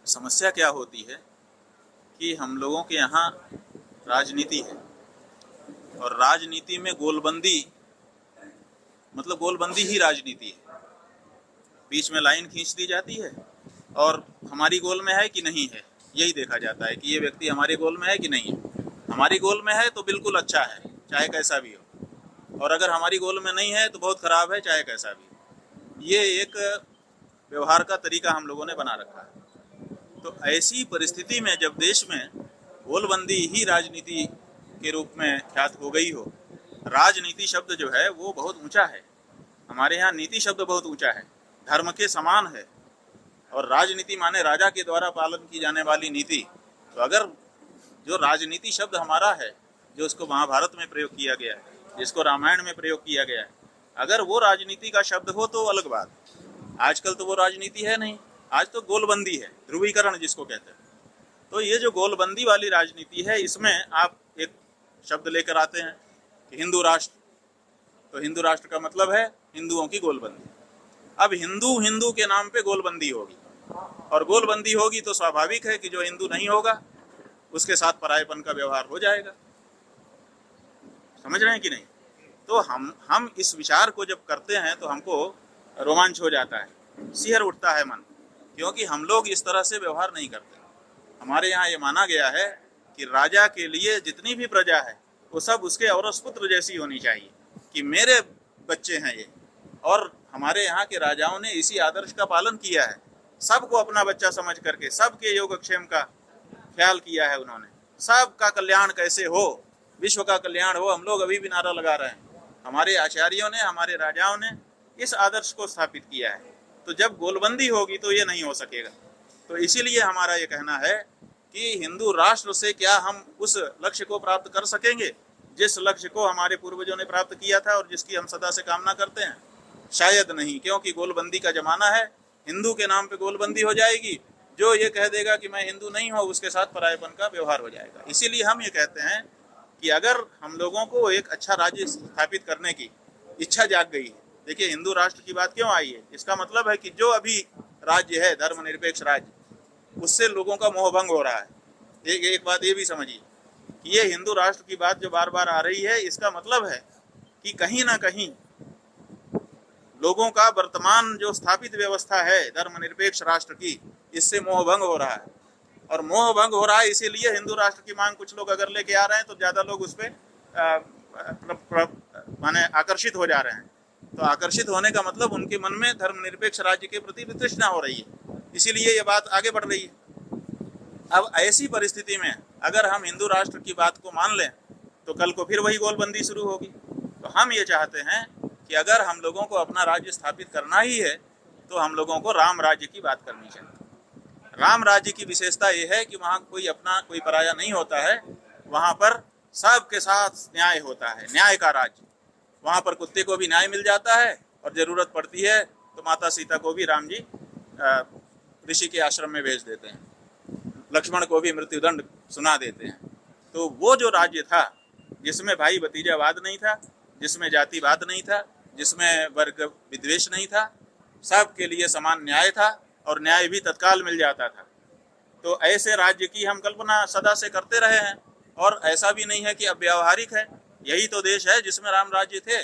समस्या क्या होती है कि हम लोगों के यहाँ राजनीति है और राजनीति में गोलबंदी, मतलब गोलबंदी ही राजनीति है। बीच में लाइन खींच दी जाती है और हमारी गोल में है कि नहीं है, यही देखा जाता है कि ये व्यक्ति हमारे गोल में है कि नहीं है। हमारी गोल में है तो बिल्कुल अच्छा है, चाहे कैसा भी हो, और अगर हमारी गोल में नहीं है तो बहुत खराब है, चाहे कैसा भी हो। ये एक व्यवहार का तरीका हम लोगों ने बना रखा है। तो ऐसी परिस्थिति में जब देश में गोलबंदी ही राजनीति के रूप में ख्यात हो गई हो, राजनीति शब्द जो है वो बहुत ऊंचा है। हमारे यहाँ नीति शब्द बहुत ऊंचा है, धर्म के समान है, और राजनीति माने राजा के द्वारा पालन की जाने वाली नीति। तो अगर जो राजनीति शब्द हमारा है, जो उसको महाभारत में प्रयोग किया गया है, जिसको रामायण में प्रयोग किया गया है, अगर वो राजनीति का शब्द हो तो अलग बात। आजकल तो वो राजनीति है नहीं, आज तो गोलबंदी है, ध्रुवीकरण जिसको कहते हैं। तो ये जो गोलबंदी वाली राजनीति है, इसमें आप एक शब्द लेकर आते हैं कि हिंदू राष्ट्र। तो हिंदू राष्ट्र का मतलब है हिंदुओं की गोलबंदी। अब हिंदू हिंदू के नाम पे गोलबंदी होगी, और गोलबंदी होगी तो स्वाभाविक है कि जो हिंदू नहीं होगा उसके साथ परायेपन का व्यवहार हो जाएगा। समझ रहे हैं कि नहीं? तो हम इस विचार को जब करते हैं तो हमको रोमांच हो जाता है, सिहर उठता है मन, क्योंकि हम लोग इस तरह से व्यवहार नहीं करते। हमारे यहाँ ये माना गया है कि राजा के लिए जितनी भी प्रजा है वो सब उसके औरस पुत्र जैसी होनी चाहिए, कि मेरे बच्चे हैं ये। और हमारे यहाँ के राजाओं ने इसी आदर्श का पालन किया है, सबको अपना बच्चा समझ करके सबके योगक्षेम का ख्याल किया है उन्होंने। सबका कल्याण कैसे हो, विश्व का कल्याण हो, हम लोग अभी भी नारा लगा रहे हैं। हमारे आचार्यों ने, हमारे राजाओं ने इस आदर्श को स्थापित किया है। तो जब गोलबंदी होगी तो ये नहीं हो सकेगा। तो इसीलिए हमारा ये कहना है कि हिंदू राष्ट्र से क्या हम उस लक्ष्य को प्राप्त कर सकेंगे जिस लक्ष्य को हमारे पूर्वजों ने प्राप्त किया था और जिसकी हम सदा से कामना करते हैं? शायद नहीं, क्योंकि गोलबंदी का जमाना है। हिंदू के नाम पे गोलबंदी हो जाएगी, जो ये कह देगा कि मैं हिंदू नहीं हूँ उसके साथ परायेपन का व्यवहार हो जाएगा। इसीलिए हम ये कहते हैं कि अगर हम लोगों को एक अच्छा राज्य स्थापित करने की इच्छा जाग गई है, देखिए हिंदू राष्ट्र की बात क्यों आई है, इसका मतलब है कि जो अभी राज्य है धर्मनिरपेक्ष राज्य, उससे लोगों का मोह भंग हो रहा है। एक बात ये भी समझिए कि ये हिंदू राष्ट्र की बात जो बार बार आ रही है, इसका मतलब है कि कहीं ना कहीं लोगों का वर्तमान जो स्थापित व्यवस्था है धर्मनिरपेक्ष राष्ट्र की, इससे मोह भंग हो रहा है। और मोह भंग हो रहा है इसीलिए हिंदू राष्ट्र की मांग कुछ लोग अगर लेके आ रहे हैं तो ज्यादा लोग उस पर माने आकर्षित हो जा रहे हैं। तो आकर्षित होने का मतलब उनके मन में धर्मनिरपेक्ष राज्य के प्रति वितृष्णा हो रही है, इसीलिए ये बात आगे बढ़ रही है। अब ऐसी परिस्थिति में अगर हम हिंदू राष्ट्र की बात को मान लें तो कल को फिर वही गोलबंदी शुरू होगी। तो हम ये चाहते हैं कि अगर हम लोगों को अपना राज्य स्थापित करना ही है तो हम लोगों को राम राज्य की बात करनी चाहिए। राम राज्य की विशेषता ये है कि वहाँ कोई अपना कोई पराया नहीं होता है, वहाँ पर सबके साथ न्याय होता है, न्याय का राज्य। वहाँ पर कुत्ते को भी न्याय मिल जाता है, और जरूरत पड़ती है तो माता सीता को भी राम जी ऋषि के आश्रम में भेज देते हैं, लक्ष्मण को भी मृत्युदंड सुना देते हैं। तो वो जो राज्य था जिसमें भाई भतीजावाद नहीं था, जिसमें जातिवाद नहीं था, जिसमें वर्ग विद्वेष नहीं था, सबके लिए समान न्याय था और न्याय भी तत्काल मिल जाता था। तो ऐसे राज्य की हम कल्पना सदा से करते रहे हैं, और ऐसा भी नहीं है कि अब व्यावहारिक है। यही तो देश है जिसमें राम राज्य थे।